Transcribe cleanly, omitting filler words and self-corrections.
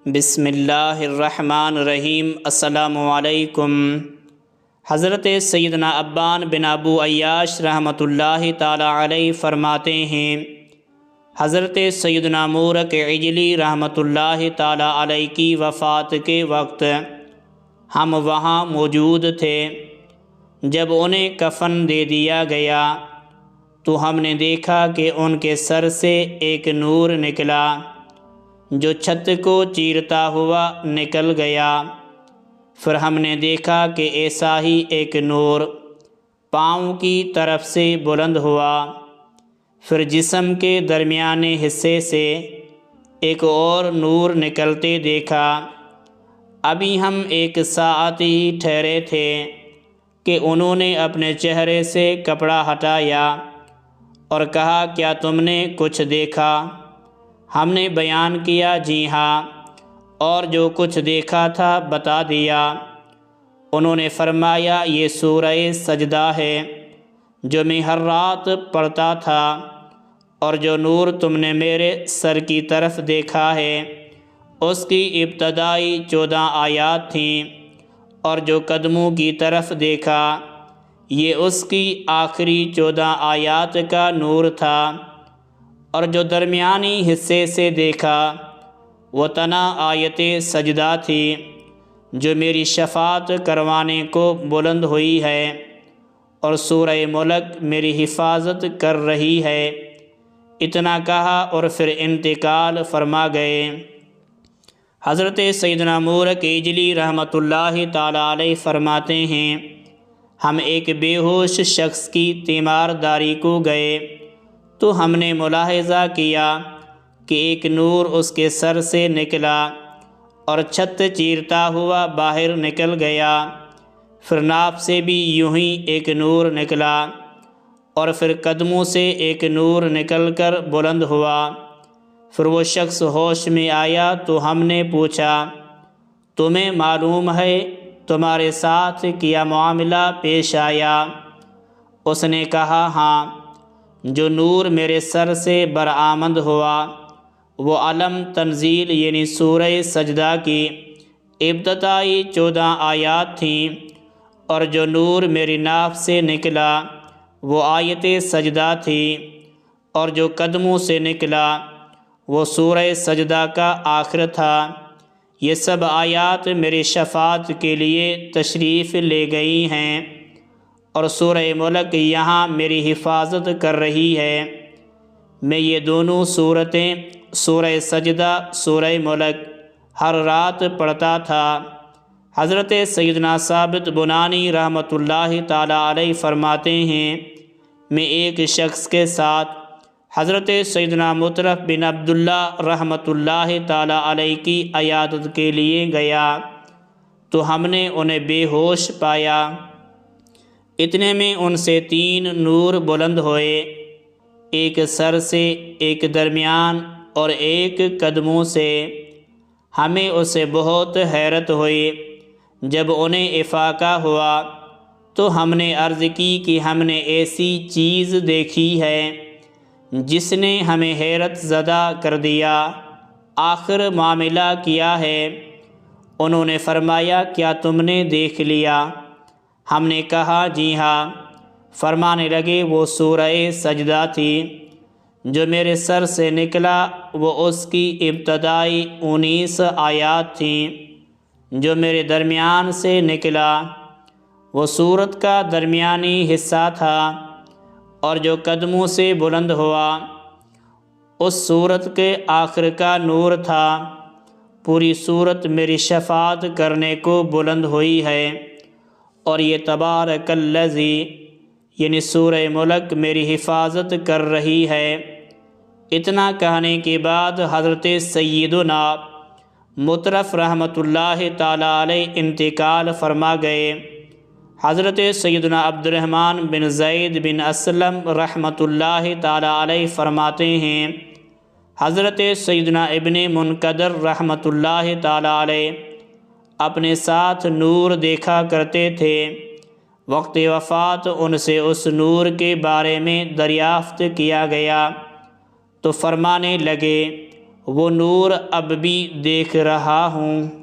بسم اللہ الرحمن الرحیم۔ السلام علیکم۔ حضرت سیدنا ابان بن ابو عیاش رحمۃ اللہ تعالی علیہ فرماتے ہیں، حضرت سیدنا مورک عجلی رحمۃ اللہ تعالی علیہ کی وفات کے وقت ہم وہاں موجود تھے۔ جب انہیں کفن دے دیا گیا تو ہم نے دیکھا کہ ان کے سر سے ایک نور نکلا جو چھت کو چیرتا ہوا نکل گیا۔ پھر ہم نے دیکھا کہ ایسا ہی ایک نور پاؤں کی طرف سے بلند ہوا۔ پھر جسم کے درمیانے حصے سے ایک اور نور نکلتے دیکھا۔ ابھی ہم ایک ساعت ہی ٹھہرے تھے کہ انہوں نے اپنے چہرے سے کپڑا ہٹایا اور کہا، کیا تم نے کچھ دیکھا؟ ہم نے بیان کیا، جی ہاں، اور جو کچھ دیکھا تھا بتا دیا۔ انہوں نے فرمایا، یہ سورہ سجدہ ہے جو میں ہر رات پڑھتا تھا، اور جو نور تم نے میرے سر کی طرف دیکھا ہے اس کی ابتدائی 14 آیات تھیں، اور جو قدموں کی طرف دیکھا یہ اس کی آخری 14 آیات کا نور تھا، اور جو درمیانی حصے سے دیکھا وہ تنا آیت سجدہ تھی جو میری شفاعت کروانے کو بلند ہوئی ہے، اور سورہ ملک میری حفاظت کر رہی ہے۔ اتنا کہا اور پھر انتقال فرما گئے۔ حضرت سیدنا مورک عجلی رحمۃ اللہ تعالی علیہ فرماتے ہیں، ہم ایک بے ہوش شخص کی تیمارداری کو گئے تو ہم نے ملاحظہ کیا کہ ایک نور اس کے سر سے نکلا اور چھت چیرتا ہوا باہر نکل گیا۔ پھر ناف سے بھی یوں ہی ایک نور نکلا، اور پھر قدموں سے ایک نور نکل کر بلند ہوا۔ پھر وہ شخص ہوش میں آیا تو ہم نے پوچھا، تمہیں معلوم ہے تمہارے ساتھ کیا معاملہ پیش آیا؟ اس نے کہا، ہاں، جو نور میرے سر سے برآمد ہوا وہ علم تنزیل یعنی سورہ سجدہ کی ابتدائی 14 آیات تھیں، اور جو نور میری ناف سے نکلا وہ آیت سجدہ تھی، اور جو قدموں سے نکلا وہ سورہ سجدہ کا آخر تھا۔ یہ سب آیات میری شفاعت کے لیے تشریف لے گئی ہیں، اور سورہ ملک یہاں میری حفاظت کر رہی ہے۔ میں یہ دونوں صورتیں، سورہ سجدہ، سورہ ملک، ہر رات پڑھتا تھا۔ حضرت سیدنا ثابت بنانی رحمۃ اللہ تعالی علیہ فرماتے ہیں، میں ایک شخص کے ساتھ حضرت سیدنا مطرف بن عبداللہ رحمۃ اللہ تعالی علیہ کی عیادت کے لیے گیا تو ہم نے انہیں بے ہوش پایا۔ اتنے میں ان سے 3 نور بلند ہوئے، ایک سر سے، ایک درمیان اور ایک قدموں سے۔ ہمیں اسے بہت حیرت ہوئی۔ جب انہیں افاقہ ہوا تو ہم نے عرض کی کہ ہم نے ایسی چیز دیکھی ہے جس نے ہمیں حیرت زدہ کر دیا، آخر معاملہ کیا ہے؟ انہوں نے فرمایا، کیا تم نے دیکھ لیا؟ ہم نے کہا، جی ہاں۔ فرمانے لگے، وہ سورہ سجدہ تھی جو میرے سر سے نکلا، وہ اس کی ابتدائی 19 آیات تھیں۔ جو میرے درمیان سے نکلا وہ سورت کا درمیانی حصہ تھا، اور جو قدموں سے بلند ہوا اس سورت کے آخر کا نور تھا۔ پوری سورت میری شفاعت کرنے کو بلند ہوئی ہے، اور یہ تبارک الذی یعنی سورہ ملک میری حفاظت کر رہی ہے۔ اتنا کہنے کے بعد حضرت سیدنا مطرف رحمۃ اللہ تعالی علیہ انتقال فرما گئے۔ حضرت سیدنا عبد الرحمن بن زید بن اسلم رحمۃ اللہ تعالی علیہ فرماتے ہیں، حضرت سیدنا ابن منقدر رحمۃ اللہ تعالی علیہ اپنے ساتھ نور دیکھا کرتے تھے۔ وقت وفات ان سے اس نور کے بارے میں دریافت کیا گیا تو فرمانے لگے، وہ نور اب بھی دیکھ رہا ہوں۔